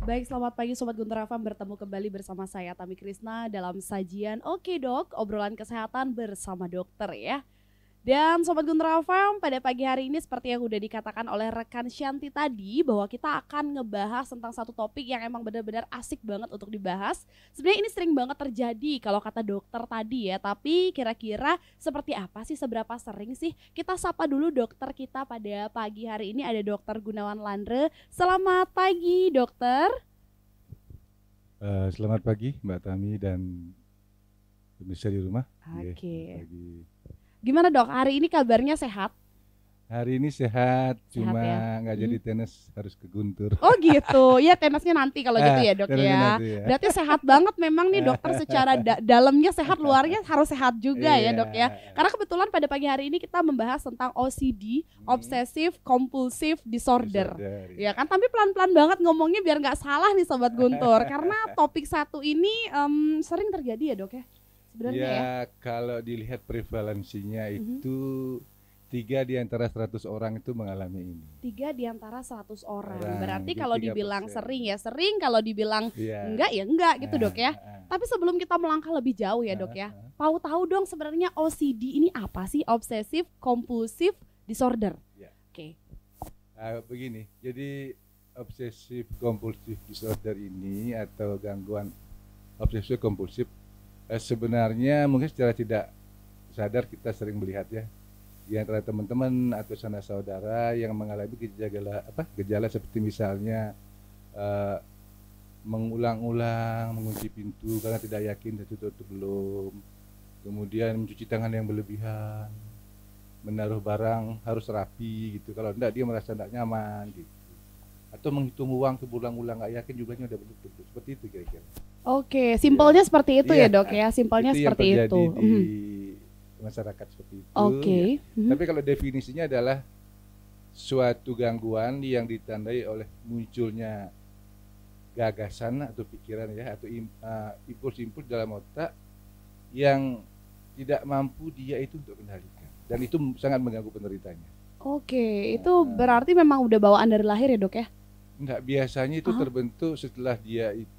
Baik, selamat pagi Sobat Guntur FM, bertemu kembali bersama saya Tami Krisna dalam sajian Oke Dok, obrolan kesehatan bersama dokter ya. Dan Sobat Guntur FM, pada pagi hari ini seperti yang udah dikatakan oleh rekan Shanti tadi, bahwa kita akan ngebahas tentang satu topik yang emang benar-benar asik banget untuk dibahas. Sebenarnya ini sering banget terjadi kalau kata dokter tadi ya, tapi kira-kira seperti apa sih, seberapa sering sih? Kita sapa dulu dokter kita pada pagi hari ini, ada Dokter Gunawan Landre. Selamat pagi dokter. Selamat pagi Mbak Tami dan pemirsa di rumah. Oke. Pagi. Gimana dok, hari ini kabarnya sehat? Hari ini sehat cuma ya? nggak jadi tenis, harus ke Guntur. Oh gitu, ya tenisnya nanti kalau gitu ya dok Tenisnya ya. nanti ya. Berarti sehat banget memang nih dokter, secara dalamnya sehat, luarnya harus sehat juga ya dok ya. Karena kebetulan pada pagi hari ini kita membahas tentang OCD, Obsessive Compulsive Disorder. Ya kan, tapi pelan-pelan banget ngomongnya biar nggak salah nih Sobat Guntur. Karena topik satu ini sering terjadi ya dok ya sebenarnya ya. Kalau dilihat prevalensinya itu 3 di antara 100 orang itu mengalami ini. 3 di antara 100 orang. Berarti kalau dibilang sering ya sering, kalau dibilang enggak ya enggak gitu dok ya. Tapi sebelum kita melangkah lebih jauh ya dok ya, mau tahu dong sebenarnya OCD ini apa sih? Obsessive Compulsive Disorder. Oke. Begini, jadi Obsessive Compulsive Disorder ini atau gangguan obsesif kompulsif sebenarnya mungkin secara tidak sadar kita sering melihat ya di antara teman-teman atau sanak saudara yang mengalami gejala seperti misalnya mengulang-ulang mengunci pintu karena tidak yakin tertutup atau belum, kemudian mencuci tangan yang berlebihan, menaruh barang harus rapi gitu, kalau tidak dia merasa tidak nyaman gitu, atau menghitung uang berulang-ulang nggak yakin jumlahnya udah betul, seperti itu kira-kira. Oke, simpelnya seperti itu ya dok ya, simpelnya itu seperti yang itu. Di masyarakat seperti itu. Oke. Ya. Tapi kalau definisinya adalah suatu gangguan yang ditandai oleh munculnya gagasan atau pikiran ya atau impuls-impuls dalam otak yang tidak mampu dia itu untuk kendalikan, dan itu sangat mengganggu penderitanya. Oke, itu berarti memang udah bawaan dari lahir ya dok ya? Enggak, biasanya itu terbentuk setelah dia itu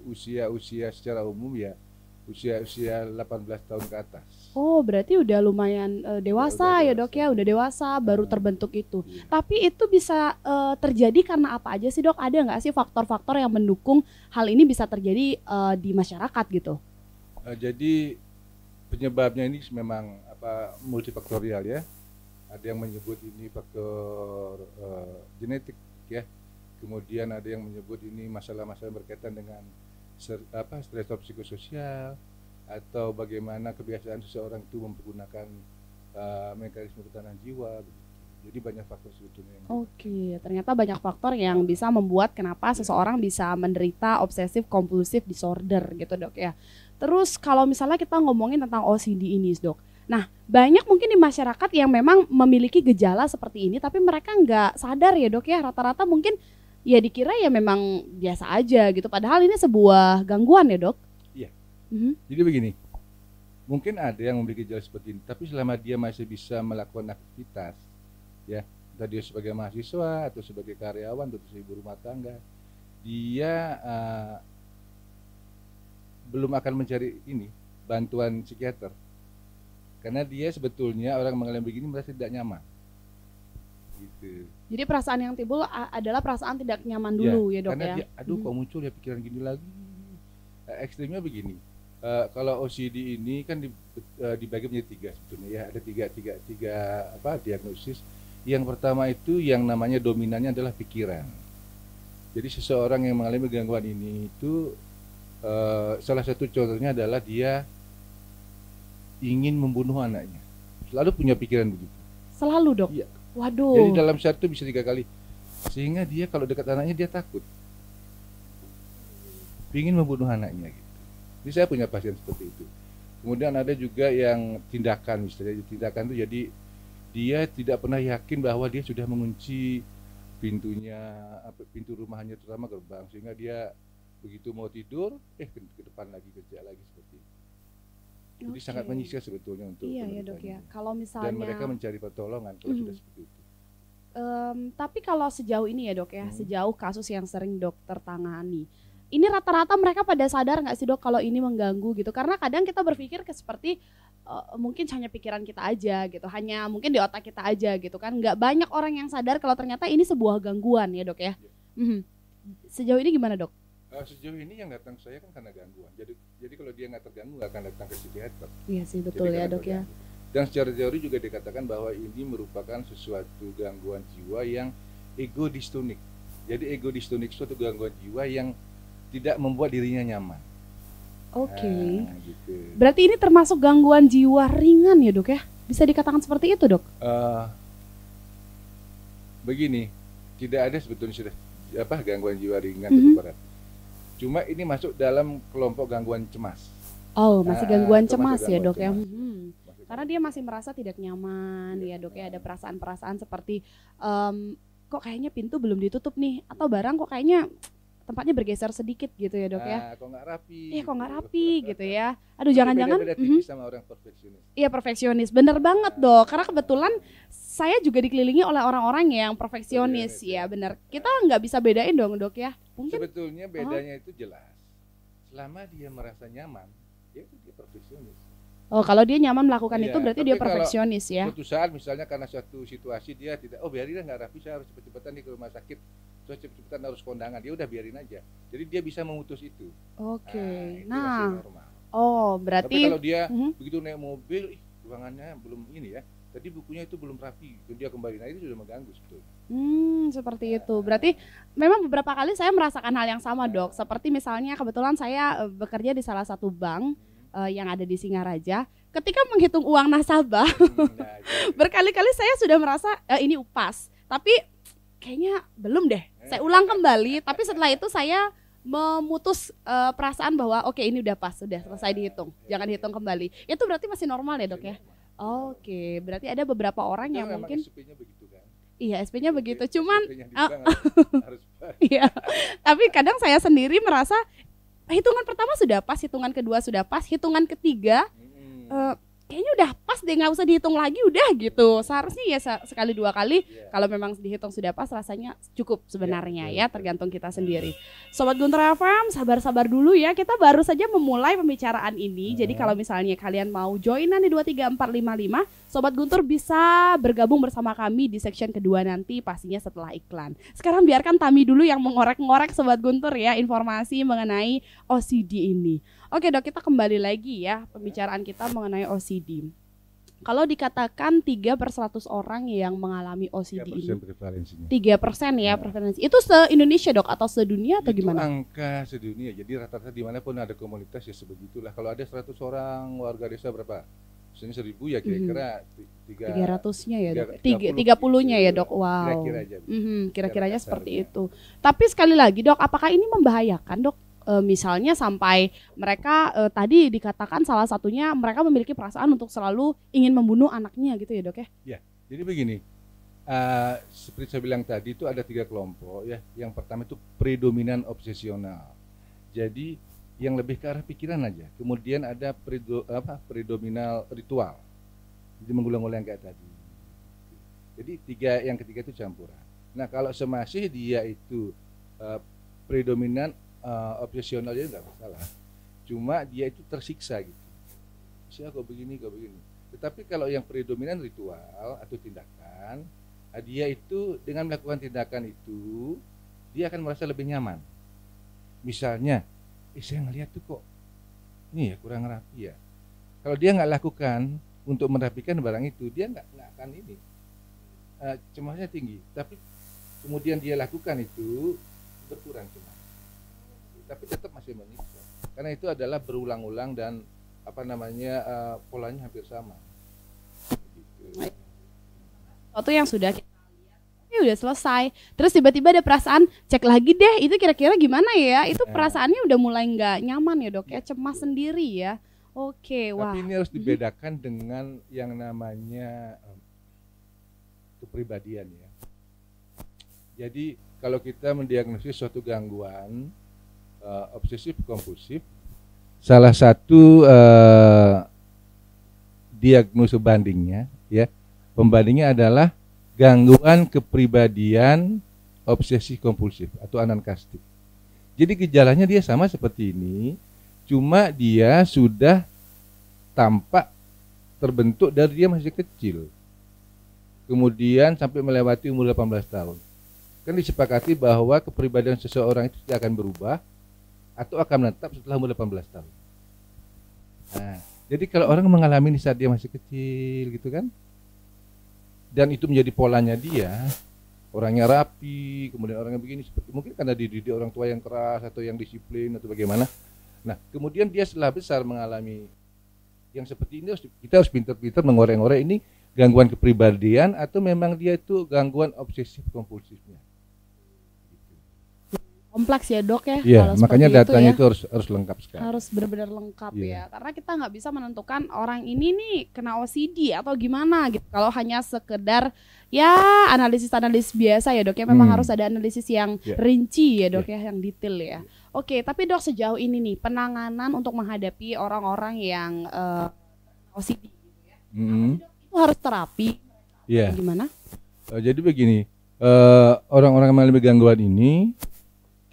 usia secara umum ya usia 18 tahun ke atas. Oh, berarti udah lumayan dewasa ya dok ya, udah dewasa baru terbentuk itu. Iya. Tapi itu bisa terjadi karena apa aja sih dok? Ada nggak sih faktor-faktor yang mendukung hal ini bisa terjadi di masyarakat gitu? Jadi penyebabnya ini memang multifaktorial ya. Ada yang menyebut ini faktor genetik ya. Kemudian ada yang menyebut ini masalah-masalah berkaitan dengan stresor psikososial atau bagaimana kebiasaan seseorang itu mempergunakan mekanisme pertahanan jiwa. Jadi banyak faktor sebetulnya. Oke, ternyata banyak faktor yang bisa membuat kenapa seseorang bisa menderita obsessive compulsive disorder gitu dok ya. Terus kalau misalnya kita ngomongin tentang OCD ini dok, nah banyak mungkin di masyarakat yang memang memiliki gejala seperti ini tapi mereka nggak sadar ya dok ya, rata-rata mungkin ya dikira ya memang biasa aja gitu, padahal ini sebuah gangguan ya dok. Iya. Jadi begini, mungkin ada yang memiliki gejala seperti ini, tapi selama dia masih bisa melakukan aktivitas, ya, entah dia sebagai mahasiswa atau sebagai karyawan atau sebagai ibu rumah tangga, dia belum akan mencari ini bantuan psikiater, karena dia sebetulnya orang mengalami begini merasa tidak nyaman. Gitu. Jadi perasaan yang timbul adalah perasaan tidak nyaman dulu ya dok karena ya. Dia, aduh kok muncul ya pikiran gini lagi. Ekstrimnya begini, kalau OCD ini kan dibagi menjadi 3 sebetulnya ya, ada tiga diagnosis. Yang pertama itu yang namanya dominannya adalah pikiran. Jadi seseorang yang mengalami gangguan ini itu salah satu contohnya adalah dia ingin membunuh anaknya, selalu punya pikiran begitu. Selalu dok? Iya. Waduh. Jadi dalam satu bisa 3 kali, sehingga dia kalau dekat anaknya dia takut, ingin membunuh anaknya gitu. Jadi saya punya pasien seperti itu. Kemudian ada juga yang tindakan, misalnya tindakan itu jadi dia tidak pernah yakin bahwa dia sudah mengunci pintu rumahnya terutama gerbang, sehingga dia begitu mau tidur ke depan lagi kerja lagi seperti itu. Jadi sangat menyiksa sebetulnya untuk ya dok ya. Kalau misalnya dan mereka mencari pertolongan kalau sudah seperti itu. Tapi kalau sejauh ini ya dok ya, sejauh kasus yang sering dokter tangani, ini rata-rata mereka pada sadar nggak sih dok kalau ini mengganggu gitu? Karena kadang kita berpikir seperti mungkin hanya pikiran kita aja gitu, hanya mungkin di otak kita aja gitu kan. Nggak banyak orang yang sadar kalau ternyata ini sebuah gangguan ya dok ya. Sejauh ini gimana dok? Sejauh ini yang datang saya kan karena gangguan. Jadi kalau dia nggak terganggu nggak akan datang ke psikiater. Iya sih betul ya dok ya. Dan secara teori juga dikatakan bahwa ini merupakan sesuatu gangguan jiwa yang ego distonik. Jadi ego distonik suatu gangguan jiwa yang tidak membuat dirinya nyaman. Oke. Gitu. Berarti ini termasuk gangguan jiwa ringan ya dok ya? Bisa dikatakan seperti itu dok? Begini, tidak ada sebetulnya sudah gangguan jiwa ringan atau berat. Cuma ini masuk dalam kelompok gangguan cemas. Oh, masih gangguan cemas ya dok ya? Karena dia masih merasa tidak nyaman ya dok ya, ada perasaan-perasaan seperti kok kayaknya pintu belum ditutup nih, atau barang kok kayaknya tempatnya bergeser sedikit gitu ya dok ya. Kok nggak rapi. Iya kok nggak rapi gitu ya. Aduh jangan-jangan. Beda-beda tipis sama orang perfeksionis. Iya perfeksionis, bener banget dok. Karena kebetulan saya juga dikelilingi oleh orang-orang yang perfeksionis ya bener. Kita nggak bisa bedain dong dok ya. Mungkin sebetulnya bedanya itu jelas. Selama dia merasa nyaman, ya itu dia perfeksionis. Oh kalau dia nyaman melakukan itu berarti dia perfeksionis ya. Suatu saat misalnya karena suatu situasi dia tidak, biarin nggak rapi, saya harus cepet-cepetan nih ke rumah sakit, saya cepet-cepetan harus kondangan, dia udah biarin aja. Jadi dia bisa memutus itu. Oke. Nah, normal. Oh berarti. Tapi kalau dia begitu naik mobil, ruangannya belum ini ya, tadi bukunya itu belum rapi, dia kembali, nah itu sudah mengganggu sebetulnya. Seperti itu. Berarti memang beberapa kali saya merasakan hal yang sama dok. Seperti misalnya kebetulan saya bekerja di salah satu bank yang ada di Singaraja. Ketika menghitung uang nasabah, berkali-kali saya sudah merasa ini upas. Tapi kayaknya belum deh. Saya ulang kembali. Tapi setelah itu saya memutus perasaan bahwa oke, ini udah pas, sudah selesai dihitung. Jangan hitung kembali. Itu berarti masih normal ya dok ya? Oke, berarti ada beberapa orang yang mungkin SP-nya begitu kan? Iya, SP-nya begitu. Cuman iya. Tapi kadang saya sendiri merasa hitungan pertama sudah pas, hitungan kedua sudah pas, hitungan ketiga kayaknya udah pas deh, nggak usah dihitung lagi, udah gitu. Seharusnya ya sekali dua kali kalau memang dihitung sudah pas rasanya cukup sebenarnya ya, tergantung kita sendiri. Sobat Guntur FM, sabar-sabar dulu ya, kita baru saja memulai pembicaraan ini. Jadi kalau misalnya kalian mau joinan di 23455, Sobat Guntur bisa bergabung bersama kami di section kedua nanti, pastinya setelah iklan. Sekarang biarkan Tami dulu yang mengorek-ngorek Sobat Guntur ya informasi mengenai OCD ini. Oke dok, kita kembali lagi ya pembicaraan kita mengenai OCD. Kalau dikatakan 3/100 orang yang mengalami OCD 3% ini, prevalensinya. 3% ya prevalensi. Itu se-Indonesia dok atau sedunia atau itu gimana? Angka sedunia, jadi rata-rata dimanapun ada komunitas ya sebegitulah. Kalau ada 100 orang warga desa berapa? Misalnya 1000 ya kira-kira 300-nya ya dok, 30 30-nya ya dok, wow. Kira-kira aja. Kira-kiranya seperti itu. Tapi sekali lagi dok, apakah ini membahayakan dok? Misalnya sampai mereka tadi dikatakan salah satunya mereka memiliki perasaan untuk selalu ingin membunuh anaknya gitu ya dok ya? Ya, jadi begini, seperti saya bilang tadi itu ada 3 kelompok ya. Yang pertama itu predominan obsesional. Jadi yang lebih ke arah pikiran aja. Kemudian ada predominal ritual. Jadi mengulang-ulang kayak tadi. Jadi yang ketiga itu campuran. Nah kalau semasih dia itu predominan obsesional dia nggak masalah, cuma dia itu tersiksa gitu. Saya kok begini. Tetapi kalau yang predominan ritual atau tindakan, dia itu dengan melakukan tindakan itu dia akan merasa lebih nyaman. Misalnya, saya ngeliat tuh kok ini ya kurang rapi ya. Kalau dia nggak lakukan untuk merapikan barang itu, dia nggak akan ini cemasnya tinggi. Tapi kemudian dia lakukan itu berkurang cemas. Tapi tetap masih menyiksa karena itu adalah berulang-ulang dan polanya hampir sama gitu. Waktu yang sudah kita lihat udah selesai, terus tiba-tiba ada perasaan cek lagi deh, itu kira-kira gimana ya, itu perasaannya udah mulai nggak nyaman ya dok ya, cemas sendiri ya. Oke, wah. Tapi ini harus dibedakan dengan yang namanya kepribadian ya. Jadi kalau kita mendiagnosis suatu gangguan obsesif kompulsif, salah satu diagnosa bandingnya ya, pembandingnya adalah gangguan kepribadian obsesif kompulsif atau anankastik. Jadi gejalanya dia sama seperti ini, cuma dia sudah tampak terbentuk dari dia masih kecil. Kemudian sampai melewati umur 18 tahun. Kan disepakati bahwa kepribadian seseorang itu tidak akan berubah atau akan menetap setelah umur 18 tahun. Nah, jadi kalau orang mengalami ini saat dia masih kecil gitu kan, dan itu menjadi polanya dia, orangnya rapi, kemudian orangnya begini, seperti mungkin karena dididik orang tua yang keras atau yang disiplin atau bagaimana. Nah, kemudian dia setelah besar mengalami yang seperti ini, kita harus pintar-pintar mengorek-ngorek ini gangguan kepribadian atau memang dia itu gangguan obsesif kompulsifnya. Kompleks ya dok ya. Iya, makanya datanya itu ya, itu harus lengkap sekali. harus benar-benar lengkap Iya. ya, karena kita nggak bisa menentukan orang ini nih kena OCD atau gimana gitu. Kalau hanya sekedar ya analisis biasa ya dok ya, memang harus ada analisis yang rinci ya dok ya, yang detail ya. Oke, tapi dok sejauh ini nih penanganan untuk menghadapi orang-orang yang OCD gitu ya, itu harus terapi. Iya. Gimana? Jadi begini, orang-orang yang mengalami gangguan ini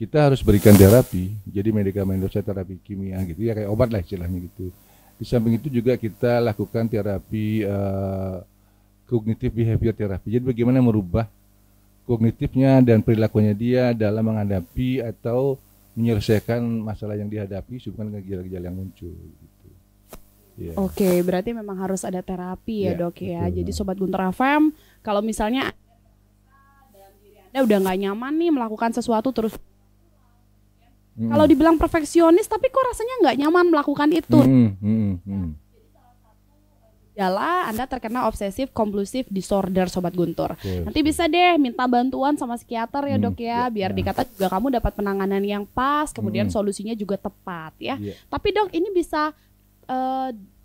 kita harus berikan terapi, jadi medikamentosa, terapi kimia gitu ya, kayak obat lah istilahnya gitu. Di samping itu juga kita lakukan terapi kognitif behavior terapi. Jadi bagaimana merubah kognitifnya dan perilakunya dia dalam menghadapi atau menyelesaikan masalah yang dihadapi sebelum gejala-gejala yang muncul gitu. Yeah. Oke, berarti memang harus ada terapi ya dok ya. Betul. Jadi Sobat Guntur FM, kalau misalnya Anda udah nggak nyaman nih melakukan sesuatu terus, kalau dibilang perfeksionis tapi kok rasanya nggak nyaman melakukan itu, gejala Anda terkena obsesif kompulsif disorder Sobat Guntur. Nanti bisa deh minta bantuan sama psikiater ya dok ya, biar dikata juga kamu dapat penanganan yang pas, kemudian solusinya juga tepat ya. Tapi dok, ini bisa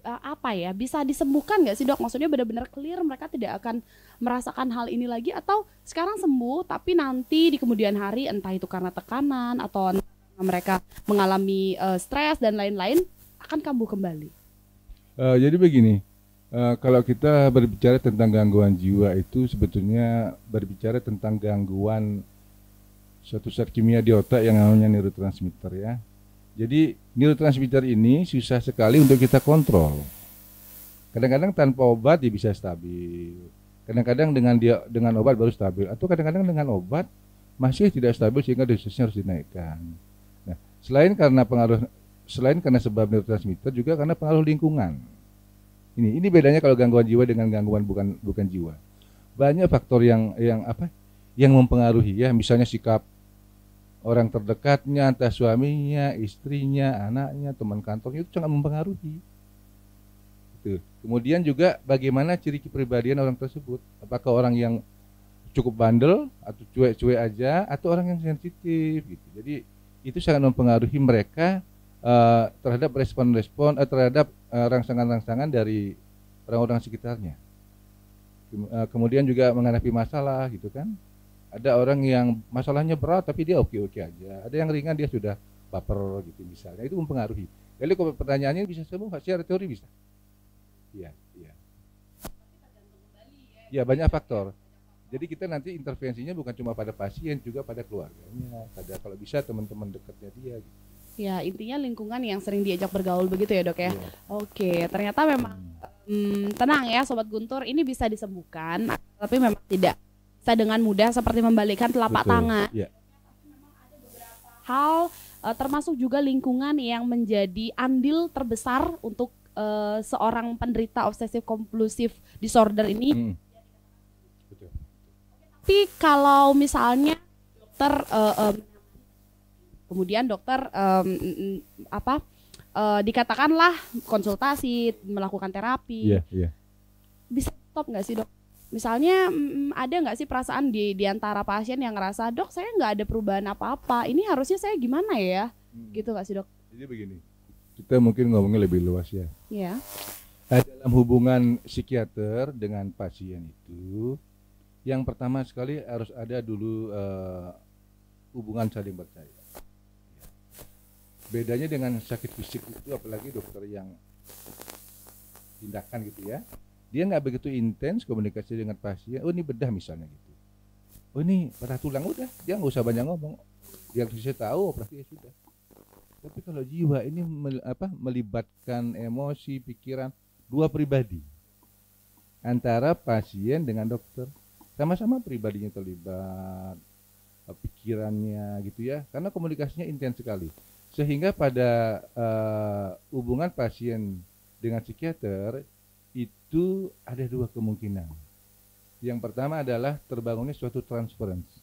apa ya, bisa disembuhkan nggak sih dok? Maksudnya benar-benar clear, mereka tidak akan merasakan hal ini lagi, atau sekarang sembuh tapi nanti di kemudian hari entah itu karena tekanan atau mereka mengalami stres dan lain-lain akan kambuh kembali. Jadi begini, kalau kita berbicara tentang gangguan jiwa itu sebetulnya berbicara tentang gangguan suatu zat kimia di otak yang namanya neurotransmitter ya. Jadi neurotransmitter ini susah sekali untuk kita kontrol. Kadang-kadang tanpa obat dia bisa stabil. Kadang-kadang dengan obat baru stabil, atau kadang-kadang dengan obat masih tidak stabil sehingga dosisnya harus dinaikkan. Nah, selain karena sebab neurotransmitter, juga karena pengaruh lingkungan. Ini bedanya kalau gangguan jiwa dengan gangguan bukan jiwa. Banyak faktor yang mempengaruhi ya, misalnya sikap orang terdekatnya, entah suaminya, istrinya, anaknya, teman kantornya, itu sangat mempengaruhi. Gitu. Kemudian juga bagaimana ciri kepribadian orang tersebut. Apakah orang yang cukup bandel atau cuek-cuek aja, atau orang yang sensitif gitu. Jadi itu sangat mempengaruhi mereka terhadap respon-respon terhadap rangsangan-rangsangan dari orang-orang sekitarnya. Kemudian juga menghadapi masalah gitu kan. Ada orang yang masalahnya berat tapi dia oke-oke aja. Ada yang ringan dia sudah baper gitu misalnya. Itu mempengaruhi. Jadi kalau pertanyaannya bisa sembuh secara teori bisa. Iya. Ya banyak faktor. Jadi kita nanti intervensinya bukan cuma pada pasien, juga pada keluarganya. Kalau bisa teman-teman dekatnya dia gitu. Ya, intinya lingkungan yang sering diajak bergaul begitu ya dok ya. Oke, ternyata memang tenang ya Sobat Guntur, ini bisa disembuhkan, tapi memang tidak bisa dengan mudah seperti membalikkan telapak tangan. Memang ada beberapa hal, termasuk juga lingkungan yang menjadi andil terbesar untuk seorang penderita obsesif kompulsif disorder ini. Tapi kalau misalnya dokter kemudian dokter dikatakanlah konsultasi, melakukan terapi, bisa stop nggak sih dok? Misalnya ada nggak sih perasaan di antara pasien yang ngerasa, dok saya nggak ada perubahan apa-apa, ini harusnya saya gimana ya? Gitu nggak sih dok? Jadi begini, kita mungkin ngomongnya lebih luas ya. Iya. Dalam hubungan psikiater dengan pasien itu, yang pertama sekali harus ada dulu hubungan saling percaya. Bedanya dengan sakit fisik itu, apalagi dokter yang tindakan gitu ya, Dia nggak begitu intens komunikasi dengan pasien. Oh ini bedah misalnya gitu. Oh ini patah tulang, udah, dia nggak usah banyak ngomong. Yang saya tahu operasi ya sudah. Tapi kalau jiwa ini melibatkan emosi, pikiran, dua pribadi antara pasien dengan dokter, sama-sama pribadinya terlibat, pikirannya gitu ya, karena komunikasinya intens sekali. Sehingga pada hubungan pasien dengan psikiater itu ada dua kemungkinan. Yang pertama adalah terbangunnya suatu transference.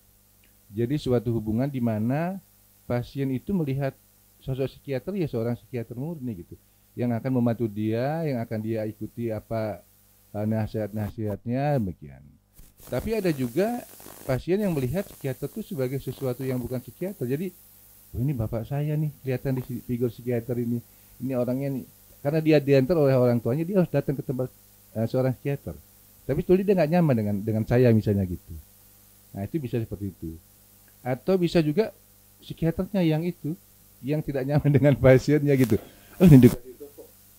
Jadi suatu hubungan di mana pasien itu melihat sosok psikiater ya seorang psikiater murni gitu, yang akan membantu dia, yang akan dia ikuti apa nasihat-nasihatnya demikian. Tapi ada juga pasien yang melihat psikiater itu sebagai sesuatu yang bukan psikiater. Jadi oh ini bapak saya nih, kelihatan di figur psikiater ini orangnya nih. Karena dia diantar oleh orang tuanya, dia harus datang ke tempat seorang psikiater. Tapi sebetulnya dia nggak nyaman dengan saya misalnya gitu. Nah itu bisa seperti itu. Atau bisa juga psikiaternya yang tidak nyaman dengan pasiennya gitu. Oh ini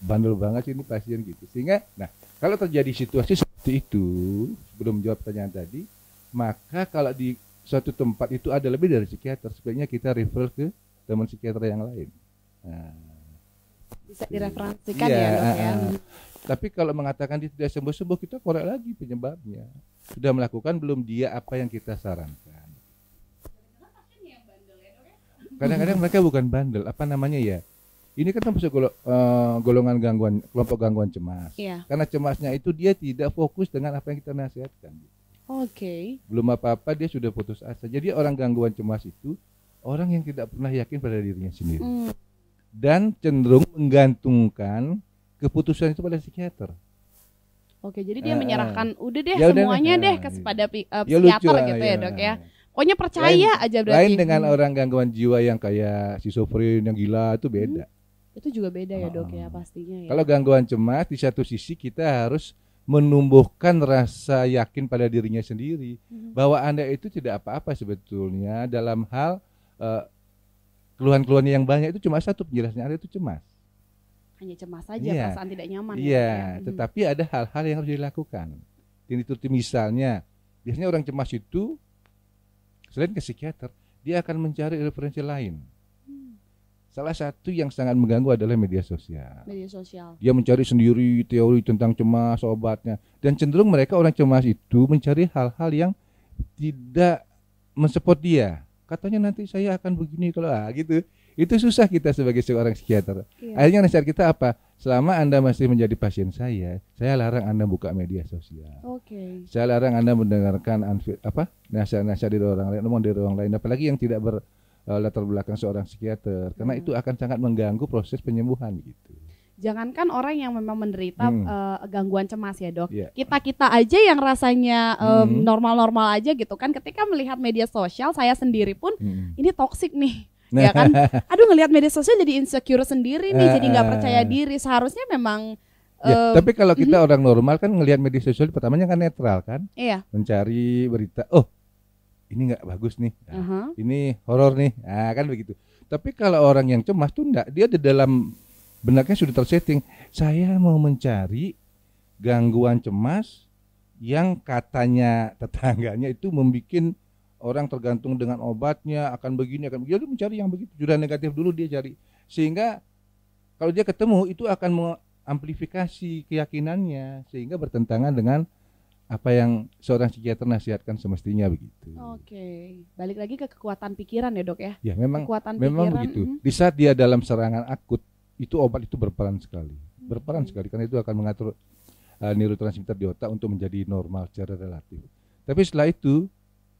bandel banget sih ini pasien gitu. Sehingga, nah kalau terjadi situasi seperti itu, sebelum menjawab pertanyaan tadi, maka kalau di suatu tempat itu ada lebih dari psikiater, sebaiknya kita refer ke teman psikiater yang lain. Nah, bisa direferensikan ya dok ya. Tapi kalau mengatakan dia tidak sembuh-sembuh, kita korek lagi penyebabnya. Sudah melakukan belum dia apa yang kita sarankan. Kadang-kadang mereka bukan bandel, apa namanya ya? Ini kan termasuk golongan kelompok gangguan cemas. Iya. Karena cemasnya itu dia tidak fokus dengan apa yang kita nasihatkan. Oke. Belum apa-apa dia sudah putus asa. Jadi orang gangguan cemas itu orang yang tidak pernah yakin pada dirinya sendiri. Dan cenderung menggantungkan keputusan itu pada psikiater. Oke, jadi dia menyerahkan udah deh ya semuanya deh kepada psikiater gitu ya dok ya. Pokoknya percaya aja berarti. Lain dengan orang gangguan jiwa yang kayak schizofren yang gila itu beda. Itu juga beda ya dok ya pastinya ya. Kalau gangguan cemas di satu sisi kita harus menumbuhkan rasa yakin pada dirinya sendiri bahwa Anda itu tidak apa-apa sebetulnya dalam hal keluhan-keluhan yang banyak itu cuma satu penjelasannya, Anda itu cemas. Hanya cemas saja, perasaan tidak nyaman. Iya, tetapi ada hal-hal yang harus dilakukan. Itu misalnya, biasanya orang cemas itu selain ke psikiater, dia akan mencari referensi lain. Salah satu yang sangat mengganggu adalah media sosial. Media sosial. Dia mencari sendiri teori tentang cemas, obatnya, dan cenderung mereka orang cemas itu mencari hal-hal yang tidak mensupport dia. Katanya nanti saya akan begini kalau gitu. Itu susah kita sebagai seorang psikiater. Iya. Akhirnya nasihat kita apa? Selama Anda masih menjadi pasien saya larang Anda buka media sosial. Saya larang Anda mendengarkan nasihat-nasihat dari orang lain, ngomong dari orang lain, apalagi yang tidak berlatar belakang seorang psikiater, karena itu akan sangat mengganggu proses penyembuhan gitu. Jangankan orang yang memang menderita gangguan cemas ya dok, kita aja yang rasanya normal-normal aja gitu kan, ketika melihat media sosial saya sendiri pun ini toksik nih. Ya kan, aduh ngelihat media sosial jadi insecure sendiri nih, jadi nggak percaya diri. Seharusnya memang tapi kalau kita orang normal kan ngelihat media sosial pertamanya kan netral kan, mencari berita, oh ini nggak bagus nih, ini horor nih, kan begitu. Tapi kalau orang yang cemas tuh enggak, dia di dalam benaknya sudah tersetting, saya mau mencari gangguan cemas yang katanya tetangganya itu membuat orang tergantung dengan obatnya, akan begini, dia mencari yang begitu, sudah negatif dulu dia cari. Sehingga kalau dia ketemu itu akan mengamplifikasi keyakinannya, sehingga bertentangan dengan apa yang seorang psikiater nasihatkan semestinya begitu. Balik lagi ke kekuatan pikiran ya dok ya. Ya memang begitu. Di saat dia dalam serangan akut, itu obat itu berperan sekali. Karena itu akan mengatur neurotransmitter di otak untuk menjadi normal secara relatif. Tapi setelah itu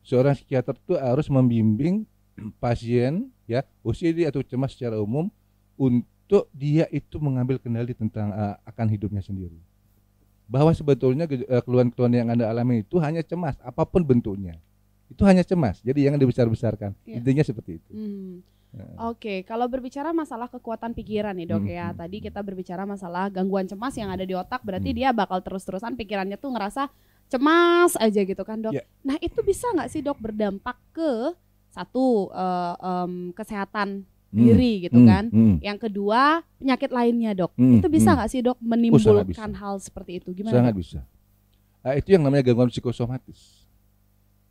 seorang psikiater itu harus membimbing pasien ya OCD atau cemas secara umum untuk dia itu mengambil kendali tentang akan hidupnya sendiri. Bahwa sebetulnya keluhan-keluhan yang Anda alami itu hanya cemas, apapun bentuknya. Itu hanya cemas. Jadi jangan dibesar-besarkan. Intinya seperti itu. Kalau berbicara masalah kekuatan pikiran nih dok ya. Tadi kita berbicara masalah gangguan cemas yang ada di otak, berarti dia bakal terus-terusan pikirannya tuh ngerasa cemas aja gitu kan dok. Nah itu bisa nggak sih dok berdampak ke satu kesehatan diri gitu kan. Yang kedua penyakit lainnya dok. Itu bisa nggak sih dok menimbulkan hal seperti itu? Gimana? Sangat dok? bisa. Itu yang namanya gangguan psikosomatis.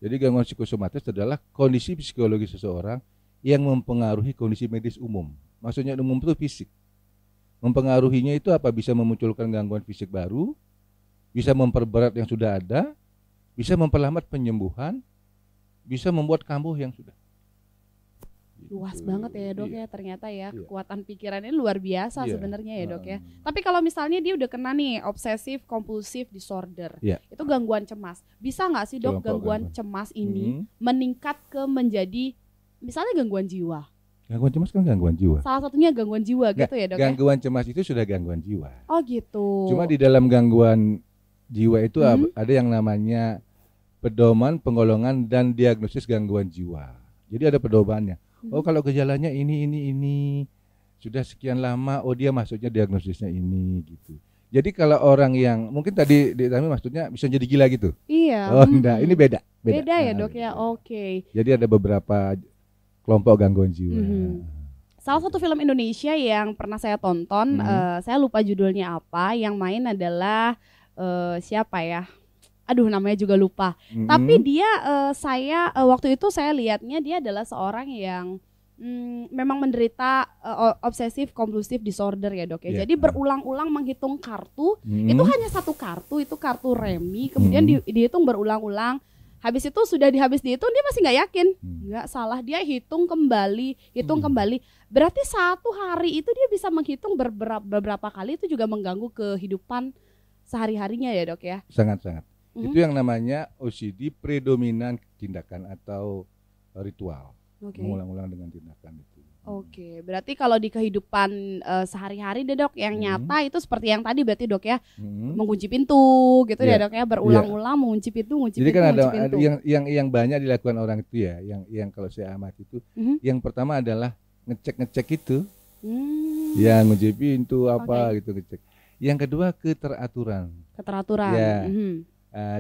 Jadi gangguan psikosomatis adalah kondisi psikologi seseorang yang mempengaruhi kondisi medis umum. Maksudnya umum itu fisik. Mempengaruhinya itu apa? Bisa memunculkan gangguan fisik baru, bisa memperberat yang sudah ada, bisa memperlambat penyembuhan, bisa membuat kambuh yang sudah. Luas banget ya dok ya, ternyata ya kekuatan pikirannya luar biasa sebenarnya ya dok ya. Tapi kalau misalnya dia udah kena nih obsesif compulsive disorder, itu gangguan cemas, bisa nggak sih dok gangguan cemas ini meningkat ke menjadi misalnya gangguan jiwa? Gangguan cemas kan gangguan jiwa. Salah satunya gangguan jiwa gitu ya dok. Gangguan cemas itu sudah gangguan jiwa. Oh gitu. Cuma di dalam gangguan jiwa itu ada yang namanya pedoman, penggolongan, dan diagnosis gangguan jiwa. Jadi ada pedomannya. Oh kalau gejalanya ini sudah sekian lama, oh dia masuknya diagnosisnya ini gitu. Jadi kalau orang yang mungkin tadi ditanya maksudnya bisa jadi gila gitu. Iya. Oh enggak, ini beda. Beda ya dok ya. Oke. Jadi ada beberapa kelompok gangguan jiwa. Salah satu film Indonesia yang pernah saya tonton, saya lupa judulnya apa. Yang main adalah siapa ya? Aduh namanya juga lupa. Tapi dia waktu itu saya lihatnya dia adalah seorang yang memang menderita obsesif compulsive disorder ya dok ya. Jadi berulang-ulang menghitung kartu. Itu hanya satu kartu, itu kartu remi. Kemudian dihitung berulang-ulang. Habis itu sudah dihitung dia masih nggak yakin, nggak salah, dia hitung kembali. Berarti satu hari itu dia bisa menghitung beberapa kali, itu juga mengganggu kehidupan sehari-harinya ya dok ya. Sangat-sangat. Itu yang namanya OCD predominan tindakan atau ritual, mengulang-ulang dengan tindakan itu. Oke, berarti kalau di kehidupan sehari-hari deh dok, yang nyata itu seperti yang tadi berarti dok ya, mengunci pintu gitu ya dok ya, berulang-ulang mengunci pintu. Jadi kan ada yang banyak dilakukan orang itu ya, yang kalau saya amati itu, yang pertama adalah ngecek itu, ya ngunci pintu apa gitu ngecek. Yang kedua keteraturan. Ya.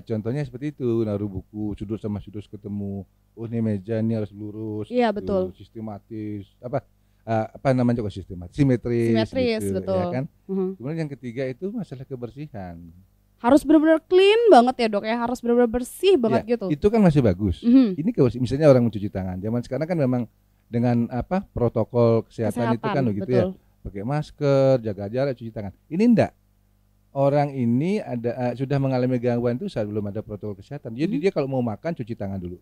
Contohnya seperti itu, naruh buku sudut sama sudut ketemu. Oh ini meja ini harus lurus. Iya betul. Sistematis. Apa namanya kok sistematis? Simetris gitu, betul. Ya kan? Kemudian yang ketiga itu masalah kebersihan. Harus benar-benar clean banget ya dok ya, harus benar-benar bersih banget gitu. Itu kan masih bagus. Ini misalnya orang mencuci tangan. Zaman sekarang kan memang dengan protokol kesehatan itu kan begitu ya. Pakai masker, jaga jarak, cuci tangan. Ini enggak. Orang ini sudah mengalami gangguan itu saat belum ada protokol kesehatan. Jadi dia kalau mau makan cuci tangan dulu.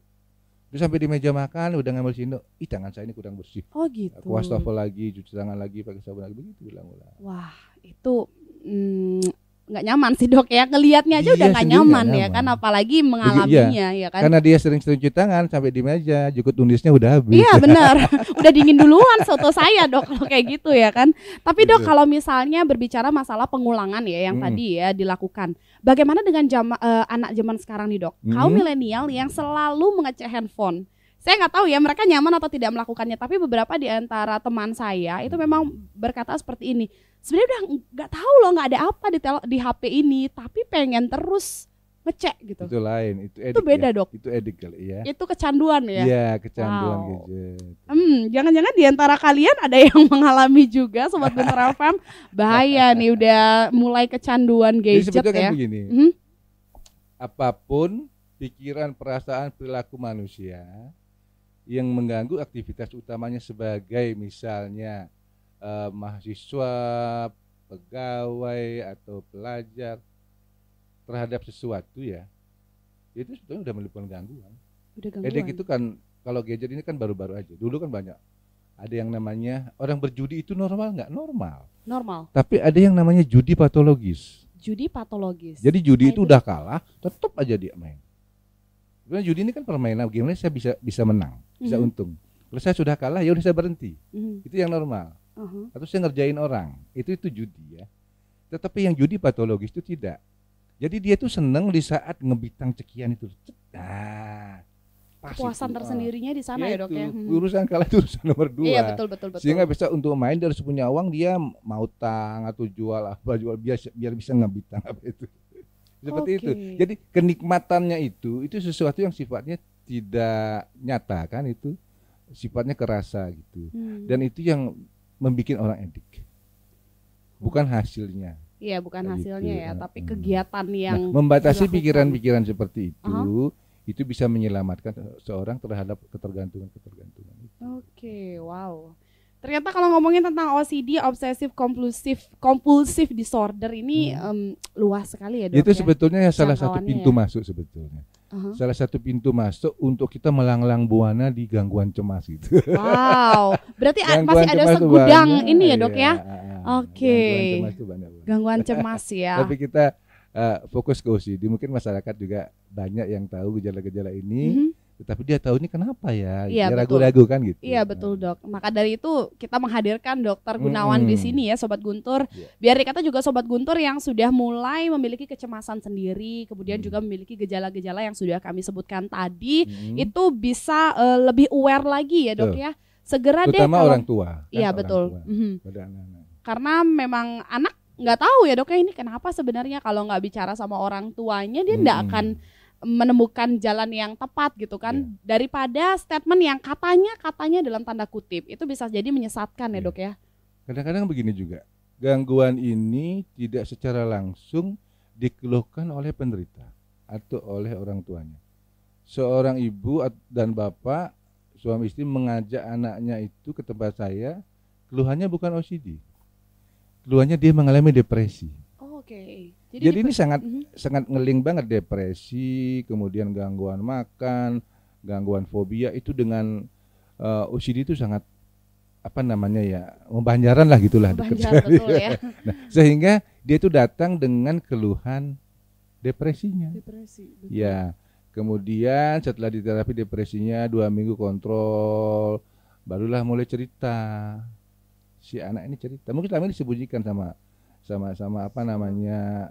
Terus sampai di meja makan udah ngambil sendok, tangan saya ini kurang bersih. Oh gitu. Wastafel lagi, cuci tangan lagi, pakai sabun lagi, begitu ulang-ulang. Wah itu nggak nyaman sih dok ya, ngelihatnya aja udah nggak nyaman ya kan, apalagi mengalaminya ya kan. Karena dia sering cuci tangan sampai di meja, jukut tulisnya udah habis. Iya benar, udah dingin duluan soto saya dok kalau kayak gitu ya kan. Tapi dok kalau misalnya berbicara masalah pengulangan ya yang tadi ya dilakukan, bagaimana dengan anak zaman sekarang nih dok, kaum milenial yang selalu mengecek handphone. Saya nggak tahu ya mereka nyaman atau tidak melakukannya, tapi beberapa di antara teman saya itu memang berkata seperti ini. Sebenarnya udah nggak tahu loh nggak ada apa di HP ini, tapi pengen terus ngecek gitu. Itu lain, itu beda ya. dok. Itu edik kali ya. Itu kecanduan ya. Iya kecanduan gadget. Jangan-jangan di antara kalian ada yang mengalami juga sobat Guntur FM, bahaya nih udah mulai kecanduan gadget. Jadi sebetulnya kan begini, apapun pikiran, perasaan, perilaku manusia yang mengganggu aktivitas utamanya sebagai misalnya mahasiswa, pegawai atau pelajar terhadap sesuatu ya, itu sebetulnya udah menimbulkan gangguan. Edik itu kan kalau gadget ini kan baru-baru aja. Dulu kan banyak. Ada yang namanya orang berjudi itu normal nggak? Normal. Tapi ada yang namanya judi patologis. Jadi judi itu udah kalah, tetap aja dia main. Sebenarnya judi ini kan permainan, gimana saya bisa menang, bisa untung. Kalau saya sudah kalah ya udah saya berhenti. Itu yang normal. Atau saya ngerjain orang, itu judi ya. Tetapi yang judi patologis itu tidak. Jadi dia tuh seneng di saat ngebitang cekian itu. Kepuasan tersendirinya di sana ya dok ya. Urusan kalah itu urusan nomor 2. Iya betul. Sehingga bisa untuk main dia harus punya uang, dia mau utang atau jual biar bisa ngebitang apa itu. Seperti itu. Jadi kenikmatannya itu sesuatu yang sifatnya tidak nyata kan itu. sifatnya kerasa gitu. Dan itu yang membuat orang edik. Bukan hasilnya. Iya, bukan Kayak hasilnya gitu. ya, tapi kegiatan yang membatasi dilakukan. pikiran-pikiran seperti itu bisa menyelamatkan seorang terhadap ketergantungan. Oke, wow. Ternyata kalau ngomongin tentang OCD, obsessive compulsive disorder ini luas sekali ya, Dok. Itu ya? sebetulnya salah satu Jangkauannya pintu ya. masuk sebetulnya. Salah satu pintu masuk untuk kita melanglang buana di gangguan cemas gitu. Wow, berarti masih ada cemas tuh segudang banyak, ini ya, Dok ya? Oke. Gangguan cemas tuh banyak. Gangguan cemas ya. Tapi kita fokus ke OCD. Mungkin masyarakat juga banyak yang tahu gejala-gejala ini, tetapi dia tahu ini kenapa ya? Iya, dia ragu-ragu kan gitu. Iya, betul, Dok. Maka dari itu kita menghadirkan Dokter Gunawan di sini ya, Sobat Guntur. Biar dikata juga Sobat Guntur yang sudah mulai memiliki kecemasan sendiri, kemudian juga memiliki gejala-gejala yang sudah kami sebutkan tadi, itu bisa lebih aware lagi ya, Dok ya. Segera terutama deh orang tua. Iya, betul. Karena memang anak nggak tahu ya, Dok ya, ini kenapa sebenarnya kalau nggak bicara sama orang tuanya dia nggak akan menemukan jalan yang tepat gitu kan, daripada statement yang katanya dalam tanda kutip itu bisa jadi menyesatkan ya, Dok ya. Kadang-kadang begini juga, gangguan ini tidak secara langsung dikeluhkan oleh penderita atau oleh orang tuanya. Seorang ibu dan bapak, suami istri mengajak anaknya itu ke tempat saya, keluhannya bukan OCD, keluhannya dia mengalami depresi. Oke. Jadi ini sangat ngeling banget, depresi, kemudian gangguan makan, gangguan fobia itu dengan OCD itu sangat membanjaran lah gitulah. Betul ya. Nah, sehingga dia itu datang dengan keluhan depresinya. Depresi. Betul. Ya, kemudian setelah diterapi depresinya 2 minggu kontrol, barulah mulai cerita. Si anak ini cerita, mungkin selama ini disembunyikan sama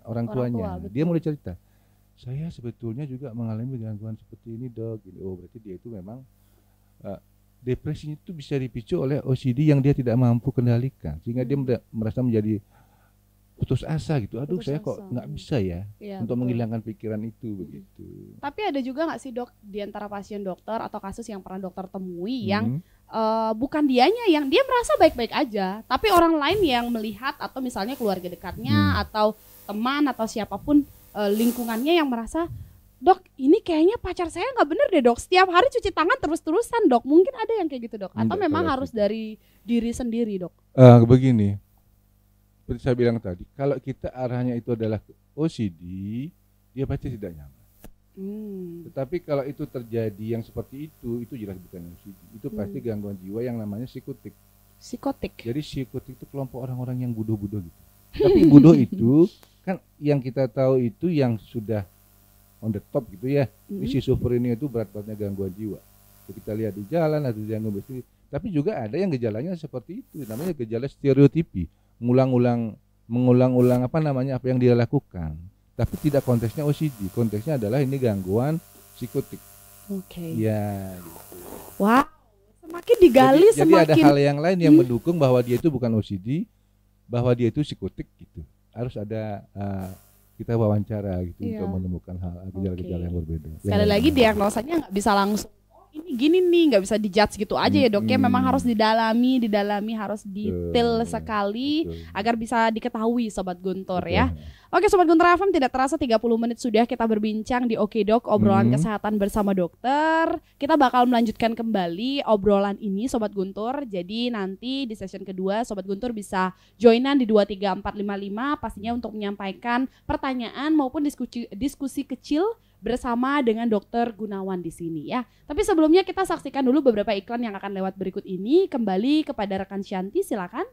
orang tuanya. Dia mulai cerita, saya sebetulnya juga mengalami gangguan seperti ini, Dok. Oh, berarti dia itu memang depresinya itu bisa dipicu oleh OCD yang dia tidak mampu kendalikan, sehingga dia merasa menjadi putus asa gitu. Aduh, saya kok nggak bisa ya untuk menghilangkan pikiran itu begitu. Tapi ada juga nggak sih, Dok, di antara pasien dokter atau kasus yang pernah dokter temui yang bukan dianya yang dia merasa baik-baik aja, tapi orang lain yang melihat atau misalnya keluarga dekatnya atau teman atau siapapun lingkungannya yang merasa, Dok, ini kayaknya pacar saya nggak bener deh, Dok. Setiap hari cuci tangan terus-terusan, Dok. Mungkin ada yang kayak gitu, Dok. Atau memang harus dari diri sendiri, Dok? Begini, seperti saya bilang tadi, kalau kita arahnya itu adalah OCD, dia pasti tidak nyaman. Tetapi kalau itu terjadi yang seperti itu jelas bukan OCD. Itu pasti gangguan jiwa yang namanya psikotik. Jadi psikotik itu kelompok orang-orang yang bodoh-bodoh gitu. Tapi bodoh itu kan yang kita tahu itu yang sudah on the top gitu ya. Schizophrenia itu berat-beratnya gangguan jiwa. Jadi kita lihat di jalan atau di gangguan bersih. Tapi juga ada yang gejalanya seperti itu, namanya gejala stereotipi, mengulang-ulang apa yang dia lakukan. Tapi tidak konteksnya OCD, konteksnya adalah ini gangguan psikotik. Oke. Ya. Gitu. Wah, semakin digali jadi semakin. Jadi ada hal yang lain yang mendukung bahwa dia itu bukan OCD, bahwa dia itu psikotik gitu. Harus ada kita wawancara gitu untuk menemukan gejala-gejala yang berbeda. Sekali lagi diagnosanya nggak bisa langsung. Ini gini nih, nggak bisa dijudge gitu aja ya, Dok ya. Memang harus didalami harus detail sekali agar bisa diketahui, Sobat Guntur ya. Oke, Sobat Guntur FM, tidak terasa 30 menit sudah kita berbincang di Oke Dok, obrolan kesehatan bersama dokter. Kita bakal melanjutkan kembali obrolan ini, Sobat Guntur. Jadi nanti di session kedua Sobat Guntur bisa joinan di 23455 pastinya untuk menyampaikan pertanyaan maupun diskusi kecil bersama dengan Dokter Gunawan di sini ya. Tapi sebelumnya kita saksikan dulu beberapa iklan yang akan lewat berikut ini. Kembali kepada rekan Shanti, silakan.